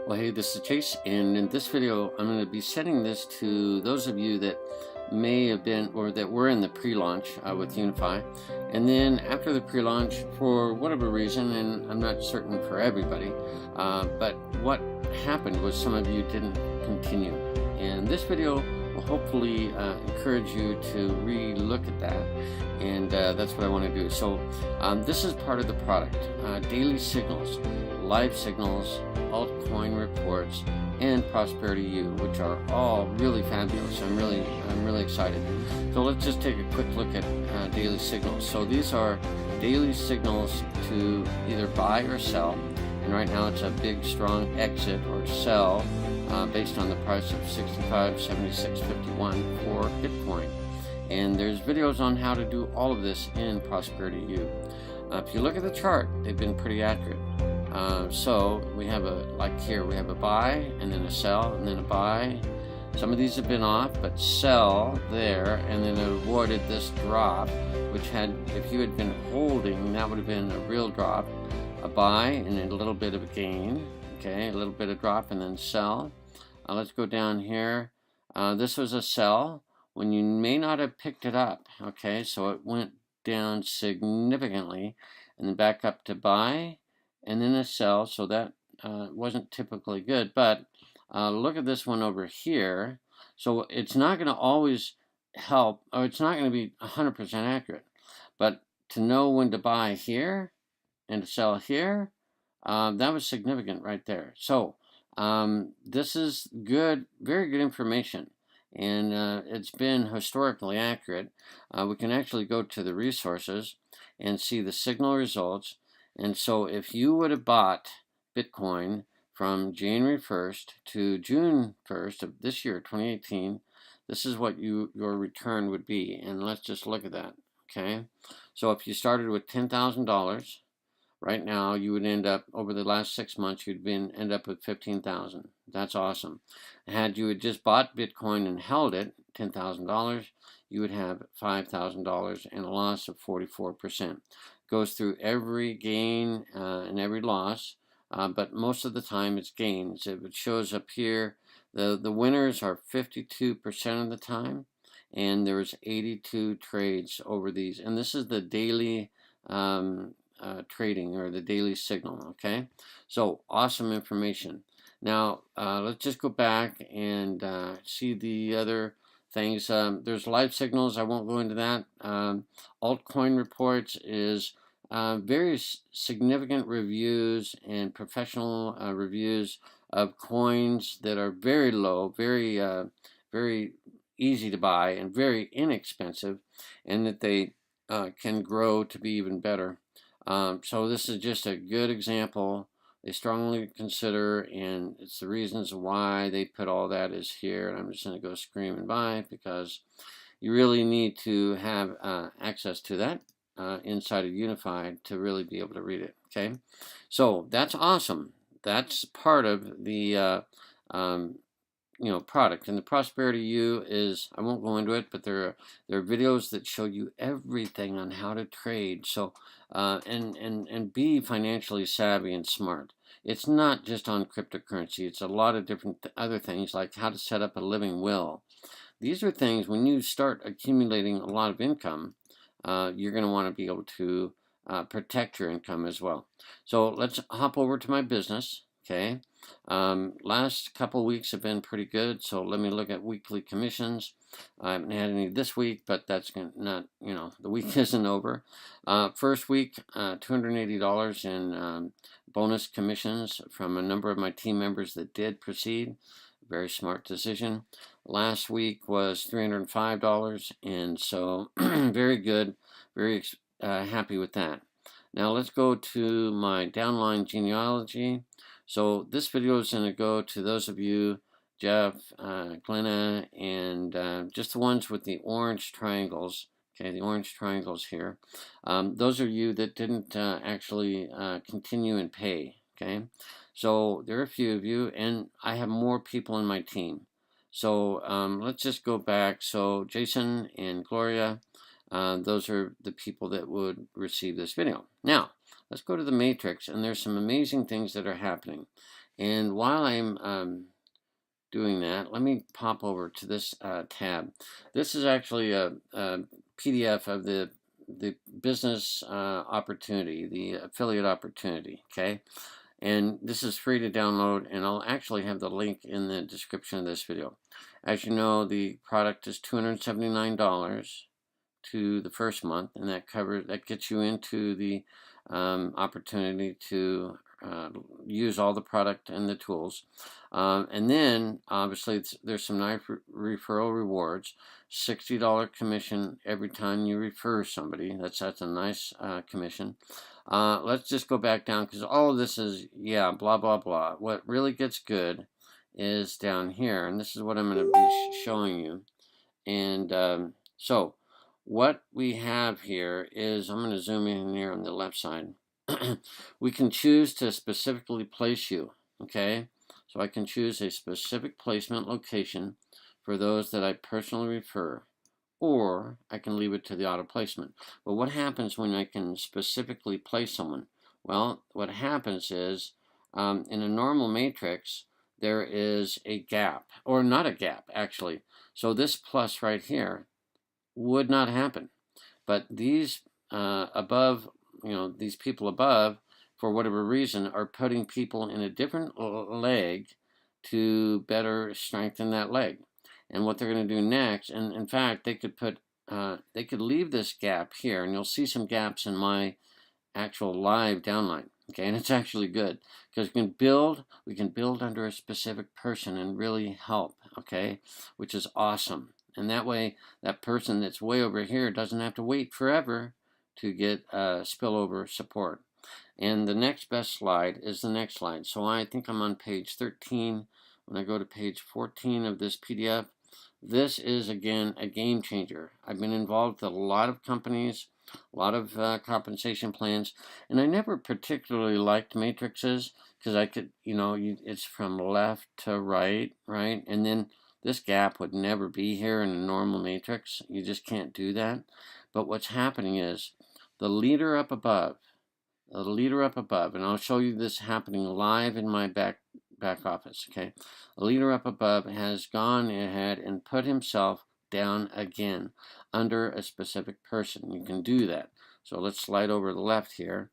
Well, hey, this is Chase, and in this video, I'm going to be sending this to those of you that may have been or that were in the pre-launch with Unifii, and then after the pre-launch, for whatever reason, and I'm not certain for everybody, but what happened was some of you didn't continue, and this video will hopefully encourage you to re-look at that, and that's what I want to do. So this is part of the product, daily signals, live signals, altcoin reports, and Prosperity U, which are all really fabulous. I'm really excited. So let's just take a quick look at daily signals. So these are daily signals to either buy or sell, and right now it's a big strong exit or sell based on the price of 65.7651 for Bitcoin. And there's videos on how to do all of this in Prosperity U. If you look at the chart, they've been pretty accurate. So we have like here, we have a buy and then a sell and then a buy. Some of these have been off, but sell there, and then it avoided this drop, which had, if you had been holding, that would have been a real drop. A buy and then a little bit of a gain, okay, a little bit of drop and then sell. Let's go down here. This was a sell when you may not have picked it up, okay, so it went down significantly and then back up to buy and then a sell, so that wasn't typically good. But look at this one over here. So it's not going to always help, or it's not going to be 100% accurate, but to know when to buy here and to sell here, that was significant right there. So this is good, very good information, and it's been historically accurate. We can actually go to the resources and see the signal results. And so if you would have bought Bitcoin from January 1st to June 1st of this year, 2018, this is what your return would be. And let's just look at that, okay? So if you started with $10,000, right now you would end up, over the last 6 months, you'd end up with $15,000. That's awesome. Had you had just bought Bitcoin and held it, $10,000, you would have $5,000 and a loss of 44%. Goes through every gain and every loss, but most of the time it's gains. It shows up here, the winners are 52% of the time, and there's 82 trades over these, and this is the daily trading, or the daily signal, okay? So awesome information. Now let's just go back and see the other things. There's live signals. I won't go into that. Altcoin reports is very significant reviews and professional reviews of coins that are very low, very easy to buy and very inexpensive, and that they can grow to be even better. So this is just a good example. They strongly consider, and it's the reasons why they put all that is here. And I'm just going to go scream and buy, because you really need to have access to that inside of Unifii to really be able to read it, okay? So that's awesome. That's part of the product. And the Prosperity U is, I won't go into it, but there are videos that show you everything on how to trade. So and be financially savvy and smart. It's not just on cryptocurrency. It's a lot of different other things, like how to set up a living will. These are things, when you start accumulating a lot of income, you're going to want to be able to protect your income as well. So let's hop over to my business. Okay, last couple weeks have been pretty good, so let me look at weekly commissions. I haven't had any this week, but that's not, the week isn't over. First week, $280 in bonus commissions from a number of my team members that did proceed. Very smart decision. Last week was $305, and so very good, very happy with that. Now let's go to my downline genealogy. So this video is going to go to those of you, Jeff, Glenna, and just the ones with the orange triangles. Okay, the orange triangles here. Those are you that didn't actually continue and pay. Okay, so there are a few of you, and I have more people in my team. So let's just go back. So Jason and Gloria, those are the people that would receive this video. Now, let's go to the matrix, and there's some amazing things that are happening. And while I'm doing that, let me pop over to this tab. This is actually a PDF of the business opportunity, the affiliate opportunity. Okay, and this is free to download, and I'll actually have the link in the description of this video. As you know, the product is $279 to the first month, and that gets you into the opportunity to use all the product and the tools. And then obviously there's some nice referral rewards. $60 commission every time you refer somebody. That's a nice commission. Let's just go back down, because all of this is, yeah, blah blah blah. What really gets good is down here, and this is what I'm going to be showing you. And so what we have here is, I'm going to zoom in here on the left side. We can choose to specifically place you. Okay, so I can choose a specific placement location for those that I personally refer, or I can leave it to the auto placement. But what happens when I can specifically place someone? Well, what happens is, in a normal matrix, there is a gap, or not a gap actually. So this plus right here would not happen. But these above, these people above, for whatever reason, are putting people in a different leg to better strengthen that leg. And what they're going to do next, and in fact, they could leave this gap here, and you'll see some gaps in my actual live downline. Okay, and it's actually good because we can build under a specific person and really help. Okay, which is awesome. And that way, that person that's way over here doesn't have to wait forever to get spillover support. And the next best slide is the next slide. So I think I'm on page 13. When I go to page 14 of this PDF, this is, again, a game changer. I've been involved with a lot of companies, a lot of compensation plans, and I never particularly liked matrices because I could, it's from left to right, right? And then this gap would never be here in a normal matrix. You just can't do that. But what's happening is the leader up above, and I'll show you this happening live in my back office, okay? A leader up above has gone ahead and put himself down again under a specific person. You can do that. So let's slide over to the left here.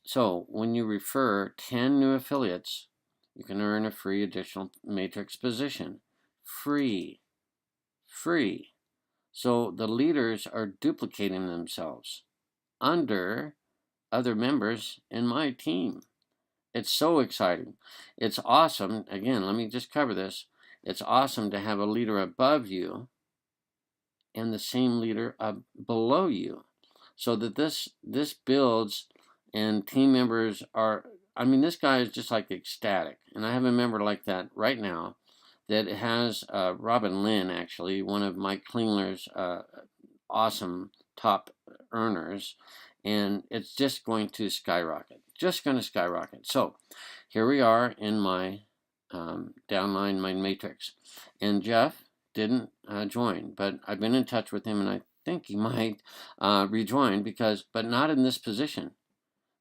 So when you refer 10 new affiliates, you can earn a free additional matrix position. Free. So the leaders are duplicating themselves under other members in my team. It's so exciting. It's awesome. Again, let me just cover this. It's awesome to have a leader above you and the same leader below you, so that this builds, and team members are, this guy is just like ecstatic. And I have a member like that right now that has Robin Lynn, actually, one of Mike Klingler's awesome top earners, and it's just going to skyrocket. So here we are in my downline, my matrix, and Jeff didn't join, but I've been in touch with him, and I think he might rejoin, but not in this position.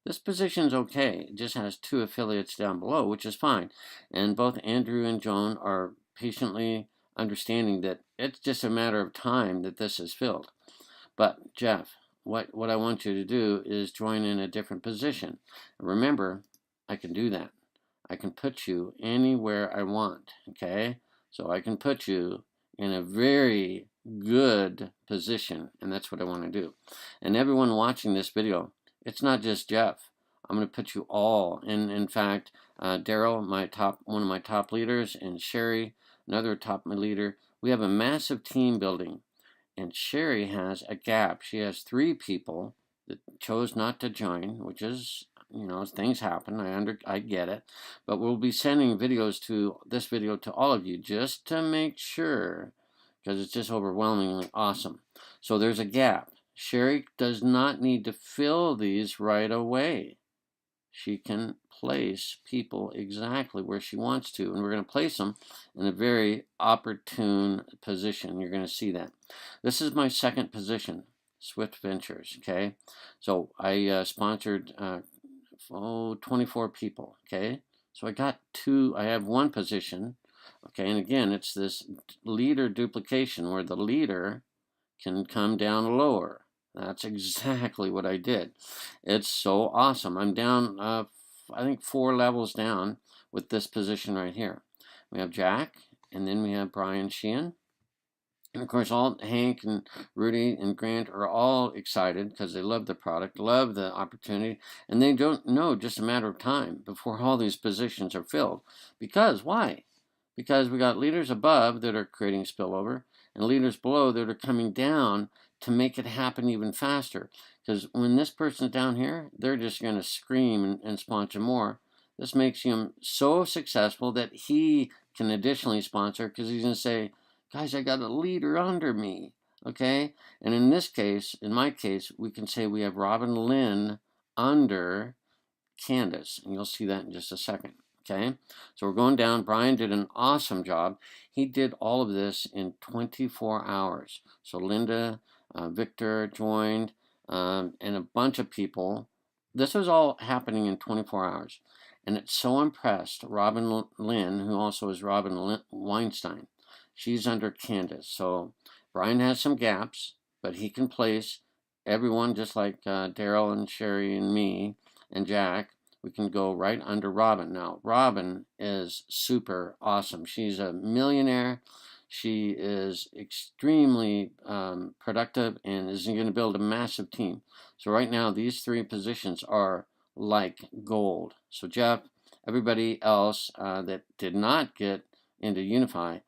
This position's okay. It just has 2 affiliates down below, which is fine. And both Andrew and Joan are patiently understanding that it's just a matter of time that this is filled. But Jeff, what I want you to do is join in a different position. Remember, I can do that. I can put you anywhere I want, okay? So I can put you in a very good position, and that's what I want to do. And everyone watching this video, it's not just Jeff. I'm going to put you all, and in fact, Daryl, one of my top leaders, and Sherry, another top leader. We have a massive team building, and Sherry has a gap. She has 3 people that chose not to join, which is, things happen. I get it, but we'll be sending this video to all of you just to make sure, because it's just overwhelmingly awesome. So there's a gap. Sherry does not need to fill these right away. She can place people exactly where she wants to, and we're going to place them in a very opportune position. You're going to see that. This is my second position, Swift Ventures, okay? So I sponsored 24 people, okay? So I have one position. Okay, and again, it's this leader duplication where the leader can come down lower. That's exactly what I did. It's so awesome. I'm down, I think 4 levels down with this position right here. We have Jack, and then we have Brian Sheehan. And of course, all Hank and Rudy and Grant are all excited because they love the product, love the opportunity, and they don't know just a matter of time before all these positions are filled. Because why? Because we got leaders above that are creating spillover and leaders below that are coming down to make it happen even faster. Because when this person's down here, they're just going to scream and sponsor more. This makes him so successful that he can additionally sponsor because he's going to say, guys, I got a leader under me, okay? And in this case, in my case, we can say we have Robin Lynn under Candace, and you'll see that in just a second, okay? So we're going down. Brian did an awesome job. He did all of this in 24 hours. So Linda, Victor joined, and a bunch of people. This was all happening in 24 hours. And it so impressed Robin Lynn, who also is Robin Weinstein. She's under Candace. So Brian has some gaps, but he can place everyone just like Daryl and Sherry and me and Jack. We can go right under Robin. Now, Robin is super awesome. She's a millionaire. She is extremely productive and is going to build a massive team. So right now, these 3 positions are like gold. So Jeff, everybody else that did not get into Unifii,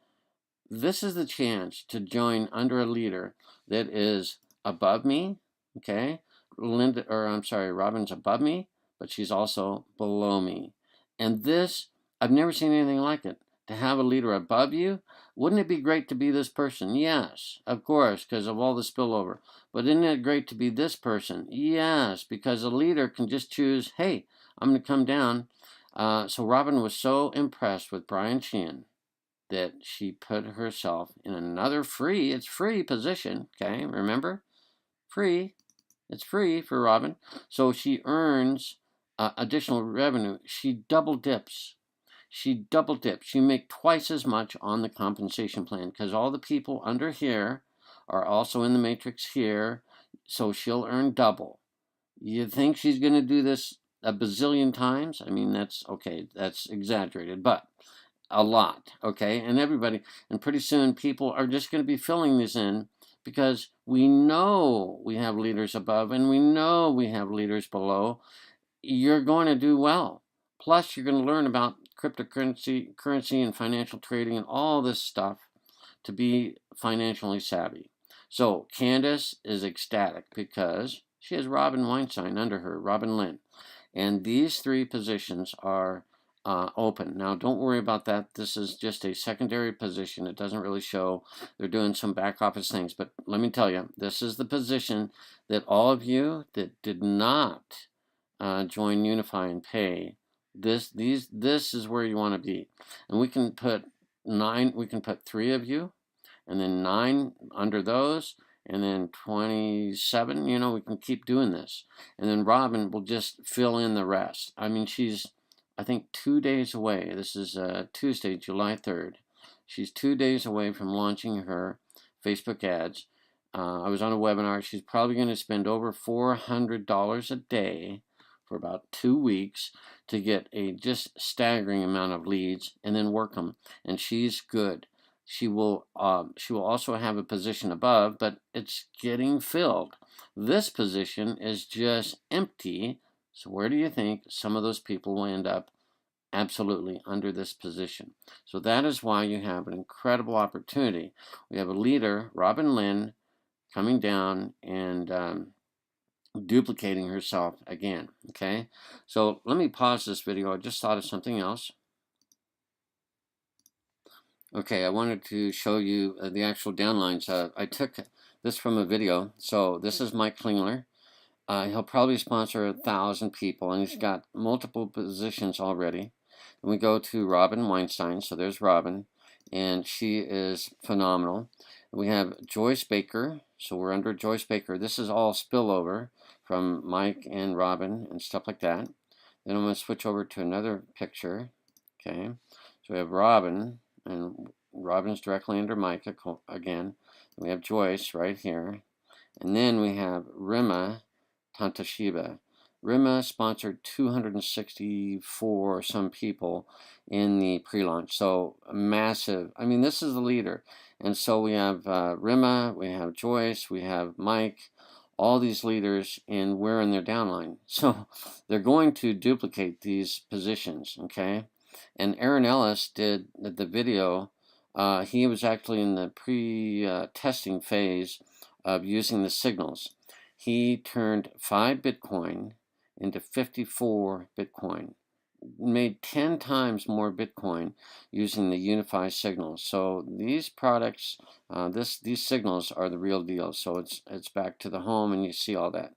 this is the chance to join under a leader that is above me, okay? Robin's above me, but she's also below me. And this, I've never seen anything like it. To have a leader above you, wouldn't it be great to be this person? Yes, of course, because of all the spillover. But isn't it great to be this person? Yes, because a leader can just choose, hey, I'm going to come down. So Robin was so impressed with Brian Sheehan that she put herself in another free position, okay, remember? It's free for Robin. So she earns additional revenue. She double dips. She make twice as much on the compensation plan because all the people under here are also in the matrix here, so she'll earn double. You think she's going to do this a bazillion times? I mean, that's okay, that's exaggerated, but a lot, okay? And everybody, and pretty soon people are just going to be filling this in because we know we have leaders above and we know we have leaders below. You're going to do well. Plus, you're going to learn about currency and financial trading and all this stuff to be financially savvy. So Candace is ecstatic because she has Robin Weinstein under her, Robin Lynn. And these 3 positions are open. Now, don't worry about that. This is just a secondary position. It doesn't really show. They're doing some back office things. But let me tell you, this is the position that all of you that did not join Unifii and pay, this is where you want to be. And we can put 3 of you, and then 9 under those, and then 27, we can keep doing this. And then Robin will just fill in the rest. I mean, she's, I think, 2 days away. This is Tuesday, July 3rd. She's 2 days away from launching her Facebook ads. I was on a webinar. She's probably going to spend over $400 a day for about 2 weeks to get a just staggering amount of leads and then work them. And she's good. She will also have a position above, but it's getting filled. This position is just empty. So where do you think some of those people will end up? Absolutely under this position. So that is why you have an incredible opportunity. We have a leader, Robin Lynn, coming down and duplicating herself again. Okay, so let me pause this video. I just thought of something else. Okay, I wanted to show you the actual downlines. I took this from a video. So this is Mike Klingler. He'll probably sponsor 1,000 people, and he's got multiple positions already. And we go to Robin Weinstein. So there's Robin, and she is phenomenal. We have Joyce Baker. So we're under Joyce Baker. This is all spillover from Mike and Robin and stuff like that. Then I'm going to switch over to another picture. Okay, so we have Robin, and Robin's directly under Mike again. We have Joyce right here, and then we have Rima Tantashiba. Rima sponsored 264 some people in the pre-launch, so massive. I mean, this is the leader, and so we have Rima, we have Joyce, we have Mike, all these leaders, and we're in their downline. So they're going to duplicate these positions, okay? And Aaron Ellis did the video. He was actually in the pre-testing phase of using the signals. He turned 5 Bitcoin into 54 Bitcoin, made 10 times more Bitcoin using the Unifii signals. So these products, these signals are the real deal. So it's back to the home, and you see all that.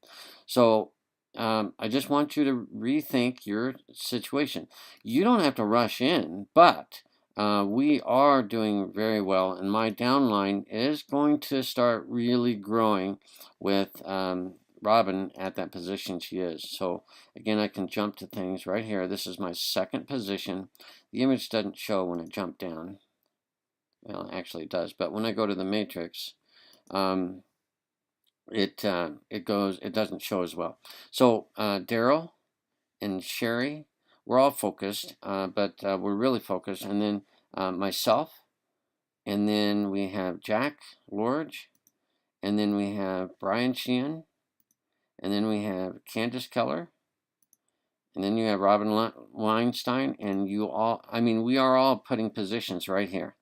So I just want you to rethink your situation. You don't have to rush in, but we are doing very well, and my downline is going to start really growing with Robin at that position she is. So again, I can jump to things right here. This is my second position. The image doesn't show when it jumped down. Well, actually it does, but when I go to the matrix, it doesn't show as well. So Daryl and Sherry, we're all focused, but we're really focused. And then myself, and then we have Jack Lorge, and then we have Brian Sheehan, and then we have Candace Keller, and then you have Robin Weinstein, and you all, I mean, we are all putting positions right here.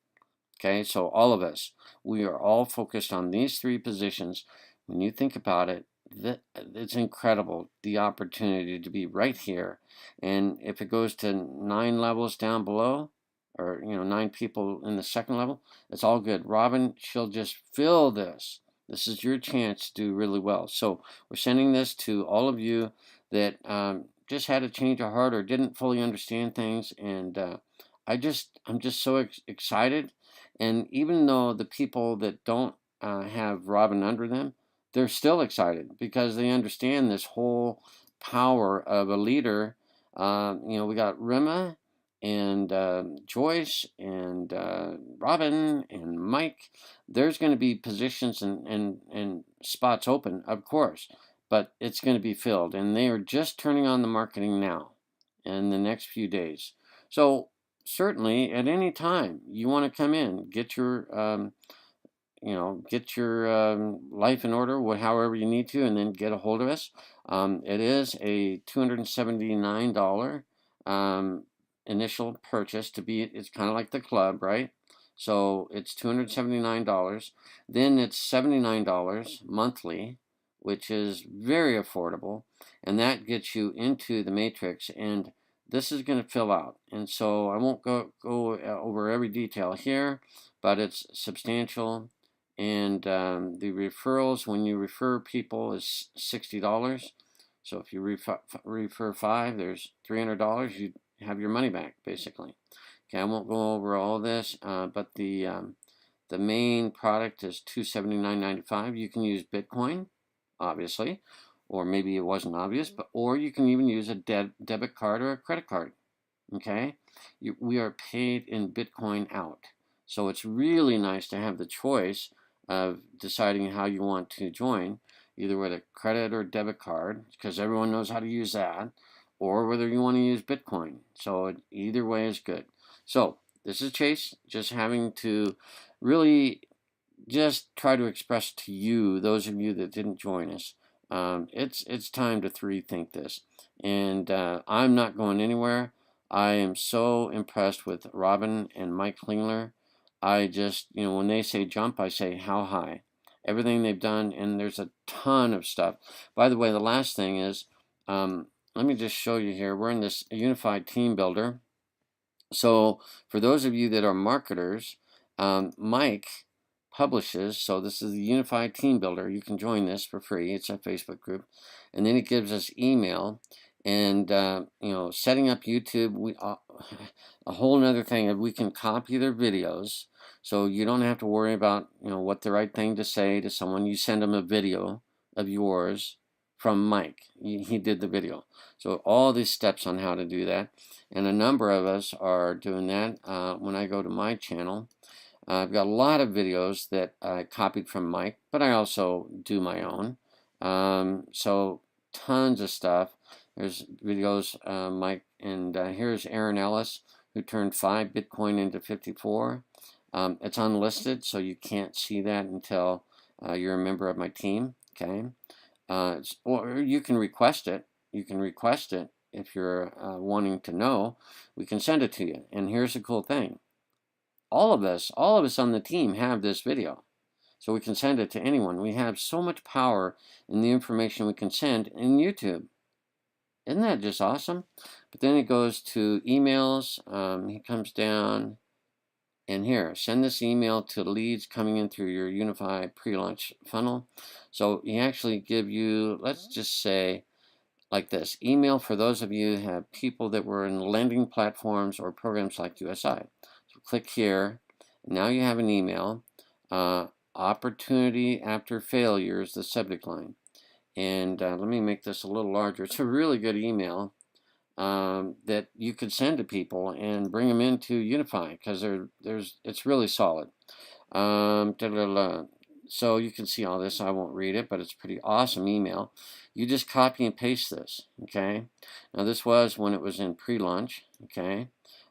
Okay, so all of us, we are all focused on these 3 positions. When you think about it, it's incredible, the opportunity to be right here. And if it goes to 9 levels down below, or 9 people in the second level, it's all good. Robin, she'll just fill this. This is your chance to do really well. So we're sending this to all of you that just had a change of heart or didn't fully understand things, and I'm just so excited. And even though the people that don't have Robin under them, they're still excited because they understand this whole power of a leader. We got Rima and Joyce and Robin and Mike. There's going to be positions and spots open, of course, but it's going to be filled. And they are just turning on the marketing now in the next few days. So certainly at any time you want to come in, get your life in order, however you need to, and then get a hold of us. It is a $279 initial purchase to be. It's kind of like the club, right? So it's $279. Then it's $79 monthly, which is very affordable, and that gets you into the matrix. And this is going to fill out, and so I won't go over every detail here, but it's substantial. And the referrals, when you refer people, is $60. So if you refer 5, there's $300. You have your money back, basically. Okay, I won't go over all this, but the main product is $279.95. You can use Bitcoin, obviously, or maybe it wasn't obvious, or you can even use a debit card or a credit card. Okay, we are paid in Bitcoin out, so it's really nice to have the choice of deciding how you want to join, either with a credit or debit card, because everyone knows how to use that, or whether you want to use Bitcoin. So either way is good. So this is Chase, just having to really just try to express to you, those of you that didn't join us, it's time to rethink this. And I'm not going anywhere. I am so impressed with Robin and Mike Klingler. I just, when they say jump, I say how high. Everything they've done, and there's a ton of stuff. By the way, the last thing is, let me just show you here. We're in this unified team builder. So for those of you that are marketers, Mike publishes, so this is the Unified Team Builder. You can join this for free. It's a Facebook group. And then it gives us email. And, setting up YouTube, a whole nother thing. We can copy their videos. So you don't have to worry about, what the right thing to say to someone. You send them a video of yours, from Mike. He did the video. So all these steps on how to do that, and a number of us are doing that. When I go to my channel, I've got a lot of videos that I copied from Mike, but I also do my own. So tons of stuff. There's videos, Mike, and here's Aaron Ellis, who turned 5 Bitcoin into 54. It's unlisted, so you can't see that until you're a member of my team. Okay, or you can request it. You can request it if you're wanting to know. We can send it to you. And here's the cool thing: all of us on the team have this video, so we can send it to anyone. We have so much power in the information we can send in YouTube. Isn't that just awesome? But then it goes to emails. He comes down, and here, send this email to leads coming in through your Unifii pre-launch funnel. So he actually give you, let's just say, like this: email for those of you who have people that were in lending platforms or programs like USI. So click here. Now you have an email. Opportunity after failure is the subject line. And let me make this a little larger. It's a really good email that you could send to people and bring them into Unifii, because it's really solid. So you can see all this. I won't read it, but it's a pretty awesome email. You just copy and paste this. Okay. Now this was when it was in pre-launch. Okay.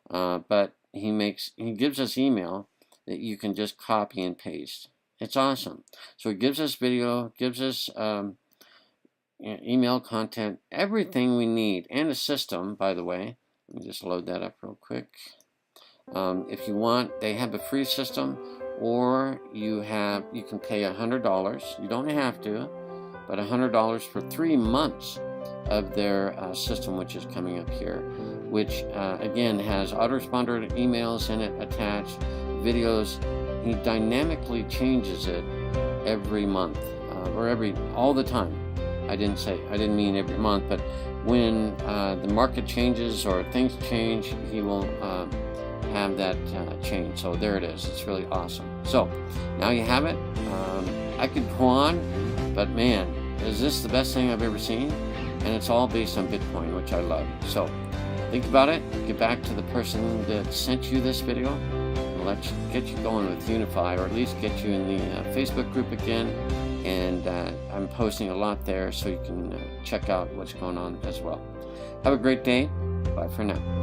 But he gives us email that you can just copy and paste. It's awesome. So it gives us video, gives us email content, everything we need, and a system, by the way. Let me just load that up real quick. If you want, they have a free system, or you can pay $100. You don't have to, but $100 for 3 months of their system, which is coming up here, which again has autoresponder emails in it attached, videos. He dynamically changes it every month, or all the time. I didn't mean every month, but when the market changes or things change, he will have that change. So there it is. It's really awesome. So now you have it. I could go on, but man, is this the best thing I've ever seen? And it's all based on Bitcoin, which I love. So think about it. Get back to the person that sent you this video, and let's get you going with Unifii, or at least get you in the Facebook group again. And I'm posting a lot there, so you can check out what's going on as well. Have a great day. Bye for now.